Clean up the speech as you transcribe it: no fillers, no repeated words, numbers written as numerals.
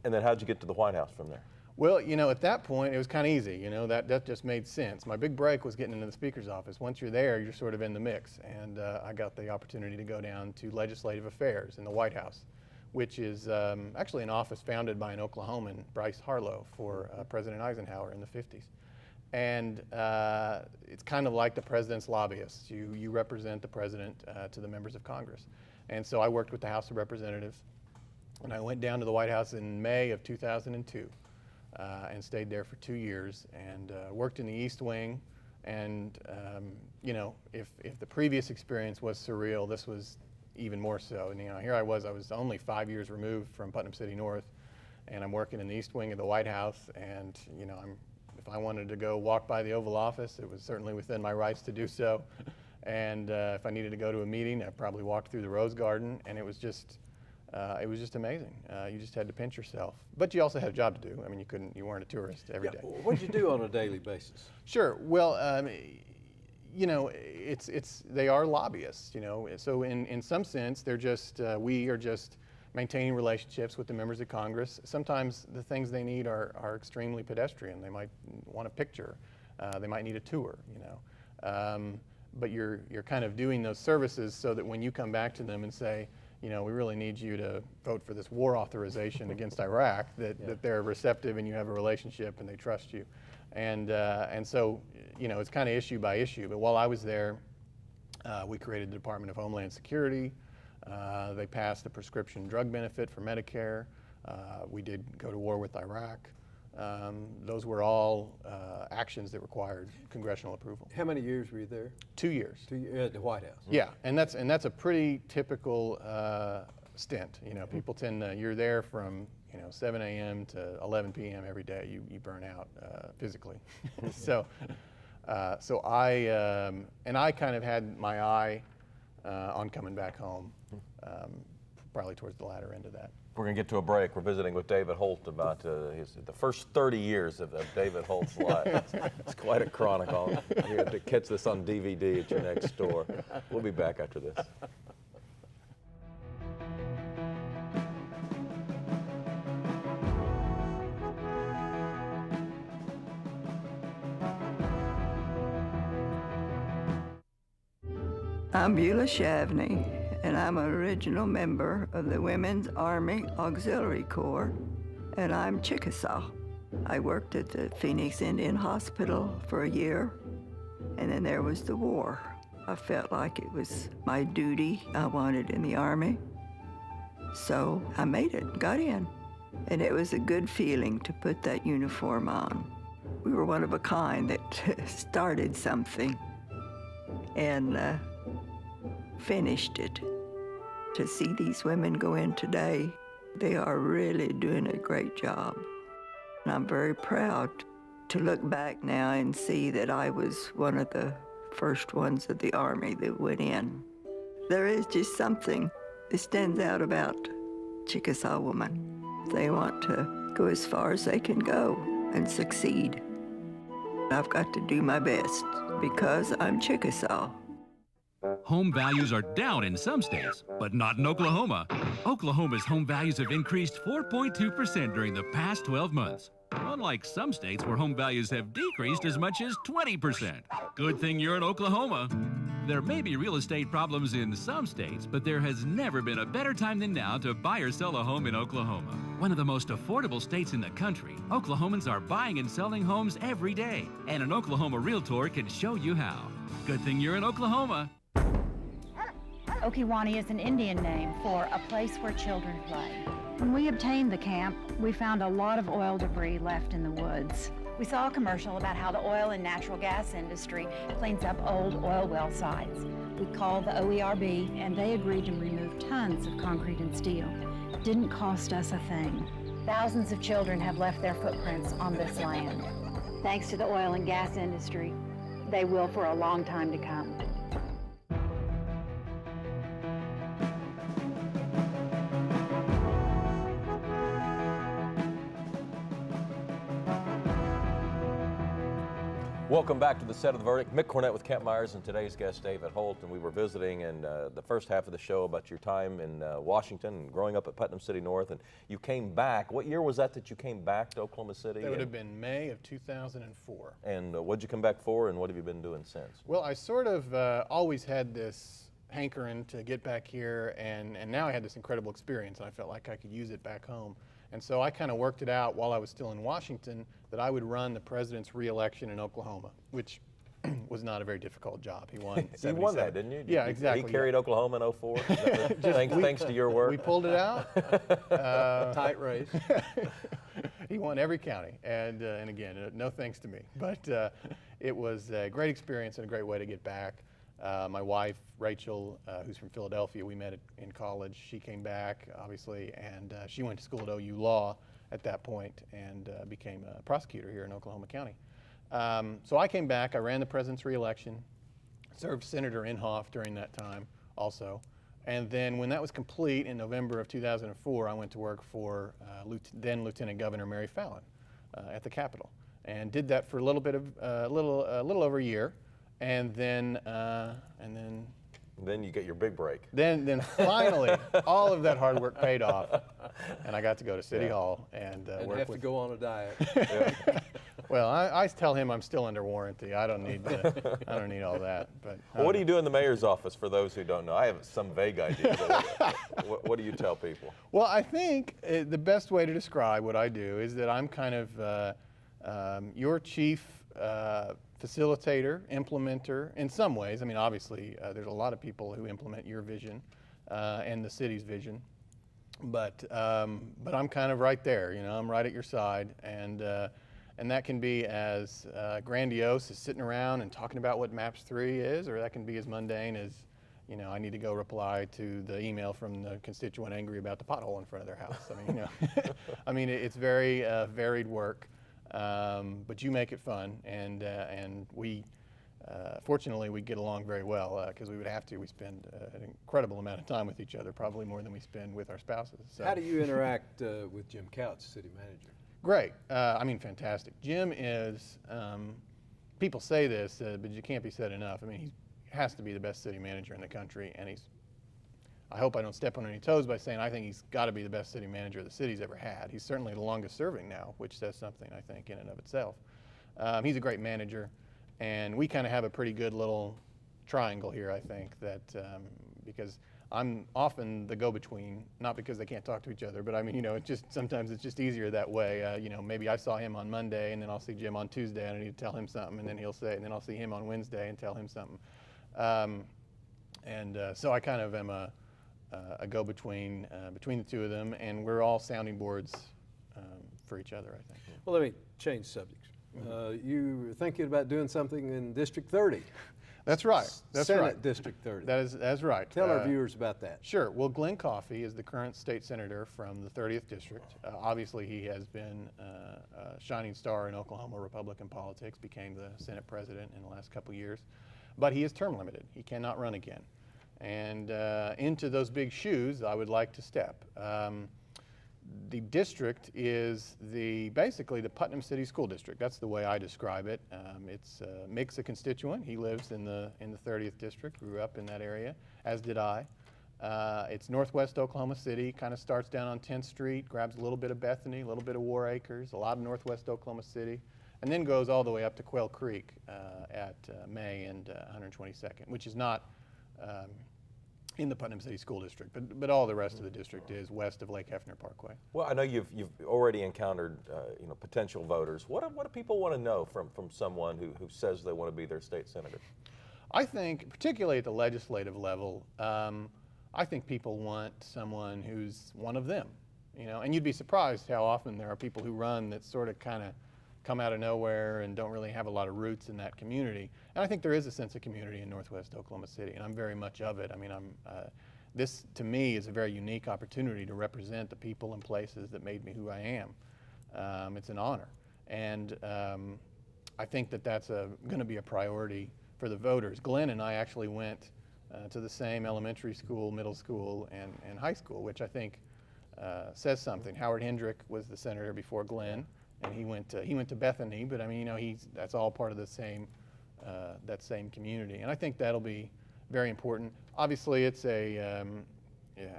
And then how'd you get to the White House from there? Well, you know, at that point, it was kind of easy. You know, that just made sense. My big break was getting into the Speaker's office. Once you're there, you're sort of in the mix. And I got the opportunity to go down to Legislative Affairs in the White House, which is actually an office founded by an Oklahoman, Bryce Harlow, for President Eisenhower in the 50s. And it's kind of like the president's lobbyists. You represent the president to the members of Congress. And so I worked with the House of Representatives, and I went down to the White House in May of 2002 and stayed there for 2 years and worked in the East Wing. And you know, if the previous experience was surreal, this was even more so. And you know, here I was only 5 years removed from Putnam City North, and I'm working in the East Wing of the White House, and you know, if I wanted to go walk by the Oval Office, it was certainly within my rights to do so. And if I needed to go to a meeting, I probably walked through the Rose Garden, and it was just amazing. You just had to pinch yourself, but you also had a job to do. I mean, you weren't a tourist every day. What did you do on a daily basis? Sure. Well, you know, they are lobbyists. You know, so in some sense, they're just we are just maintaining relationships with the members of Congress. Sometimes the things they need are extremely pedestrian. They might want a picture. They might need a tour, you know. But you're kind of doing those services so that when you come back to them and say, you know, we really need you to vote for this war authorization against Iraq, that they're receptive and you have a relationship and they trust you. And so, you know, it's kind of issue by issue. But while I was there, we created the Department of Homeland Security. They passed the prescription drug benefit for Medicare. We did go to war with Iraq. Those were all actions that required congressional approval. How many years were you there? 2 years. 2 years at the White House. Yeah, and that's a pretty typical stint. You know, people tend to, you're there from 7 a.m. to 11 p.m. every day. You burn out physically. So I kind of had my eye on coming back home, probably towards the latter end of that. We're going to get to a break. We're visiting with David Holt about the first 30 years of David Holt's life. It's quite a chronicle. You have to catch this on DVD at your next store. We'll be back after this. I'm Beulah Shavney, and I'm an original member of the Women's Army Auxiliary Corps, and I'm Chickasaw. I worked at the Phoenix Indian Hospital for a year, and then there was the war. I felt like it was my duty I wanted in the Army, so I made it, got in, and it was a good feeling to put that uniform on. We were one of a kind that started something and finished it. To see these women go in today, they are really doing a great job. And I'm very proud to look back now and see that I was one of the first ones of the Army that went in. There is just something that stands out about Chickasaw women. They want to go as far as they can go and succeed. I've got to do my best because I'm Chickasaw. Home values are down in some states, but not in Oklahoma. Oklahoma's home values have increased 4.2% during the past 12 months. Unlike some states where home values have decreased as much as 20%. Good thing you're in Oklahoma. There may be real estate problems in some states, but there has never been a better time than now to buy or sell a home in Oklahoma. One of the most affordable states in the country, Oklahomans are buying and selling homes every day, and an Oklahoma realtor can show you how. Good thing you're in Oklahoma. Okiwani is an Indian name for a place where children play. When we obtained the camp, we found a lot of oil debris left in the woods. We saw a commercial about how the oil and natural gas industry cleans up old oil well sites. We called the OERB, and they agreed to remove tons of concrete and steel. It didn't cost us a thing. Thousands of children have left their footprints on this land. Thanks to the oil and gas industry, they will for a long time to come. Welcome back to the Set of the Verdict. Mick Cornett with Camp Meyers and today's guest David Holt, and we were visiting in the first half of the show about your time in Washington and growing up at Putnam City North, and you came back. What year was that you came back to Oklahoma City? That would have been May of 2004. And what'd you come back for, and what have you been doing since? Well, I sort of always had this hankering to get back here, and now I had this incredible experience, and I felt like I could use it back home. And so I kind of worked it out while I was still in Washington that I would run the president's re-election in Oklahoma, which was not a very difficult job. He won 77. You won that, didn't you? Yeah, exactly. He carried Oklahoma in 04? Thanks to your work? We pulled it out. Tight race. He won every county, and again, no thanks to me. But it was a great experience and a great way to get back. My wife, Rachel, who's from Philadelphia, we met in college. She came back, obviously, and she went to school at OU Law at that point and became a prosecutor here in Oklahoma County. So I came back. I ran the president's re-election, served Senator Inhofe during that time also. And then when that was complete in November of 2004, I went to work for then Lieutenant Governor Mary Fallin at the Capitol, and did that for a little bit of a little over a year. And then Then you get your big break. Then finally, all of that hard work paid off, and I got to go to City Hall and work have with. to go on a diet. Well, I tell him I'm still under warranty. I don't need all that. But Well, what do you do in the mayor's office for those who don't know? I have some vague idea. But what do you tell people? Well, I think the best way to describe what I do is that I'm kind of your chief facilitator, implementer in some ways. I mean, obviously, there's a lot of people who implement your vision and the city's vision, but I'm kind of right there. You know, I'm right at your side, and that can be as grandiose as sitting around and talking about what MAPS 3 is, or that can be as mundane as, you know, I need to go reply to the email from the constituent angry about the pothole in front of their house. I mean, you know, I mean, it's very varied work. But you make it fun, and we, fortunately, we get along very well because we would have to. We spend an incredible amount of time with each other, probably more than we spend with our spouses. So. How do you interact with Jim Couch, city manager? Great. I mean, fantastic. Jim is, people say this, but it can't be said enough. I mean, he has to be the best city manager in the country, and I hope I don't step on any toes by saying I think he's got to be the best city manager the city's ever had. He's certainly the longest serving now, which says something, I think, in and of itself. He's a great manager, and we kind of have a pretty good little triangle here, I think, that because I'm often the go-between, not because they can't talk to each other, but I mean, you know, sometimes it's just easier that way. You know, maybe I saw him on Monday, and then I'll see Jim on Tuesday, and I need to tell him something, and then he'll say, and then I'll see him on Wednesday and tell him something. So I kind of am a go-between between the two of them, and we're all sounding boards for each other, I think. Well, let me change subjects. You were thinking about doing something in District 30. That's right. That's Senate right. District 30. That's right. Tell our viewers about that. Sure. Well, Glenn Coffey is the current state senator from the 30th District. Obviously, he has been a shining star in Oklahoma Republican politics, became the Senate president in the last couple of years. But he is term limited. He cannot run again. And into those big shoes, I would like to step. The district is basically the Putnam City School District. That's the way I describe it. Mick's a constituent. He lives in the 30th District, grew up in that area, as did I. It's northwest Oklahoma City, kind of starts down on 10th Street, grabs a little bit of Bethany, a little bit of War Acres, a lot of northwest Oklahoma City, and then goes all the way up to Quail Creek at May and 122nd, which is not in the Putnam City School District, but all the rest of the district is west of Lake Hefner Parkway. Well, I know you've already encountered potential voters. What do people want to know from someone who says they want to be their state senator? I think, particularly at the legislative level, I think people want someone who's one of them. You know, and you'd be surprised how often there are people who run that sort of kind of come out of nowhere and don't really have a lot of roots in that community. And I think there is a sense of community in northwest Oklahoma City, and I'm very much of it. I mean, this to me is a very unique opportunity to represent the people and places that made me who I am. It's an honor. And I think that that's going to be a priority for the voters. Glenn and I actually went to the same elementary school, middle school, and high school, which I think says something. Howard Hendrick was the senator before Glenn, and he went to Bethany. But I mean, you know, that's all part of the same that same community, and I think that'll be very important. Obviously, it's a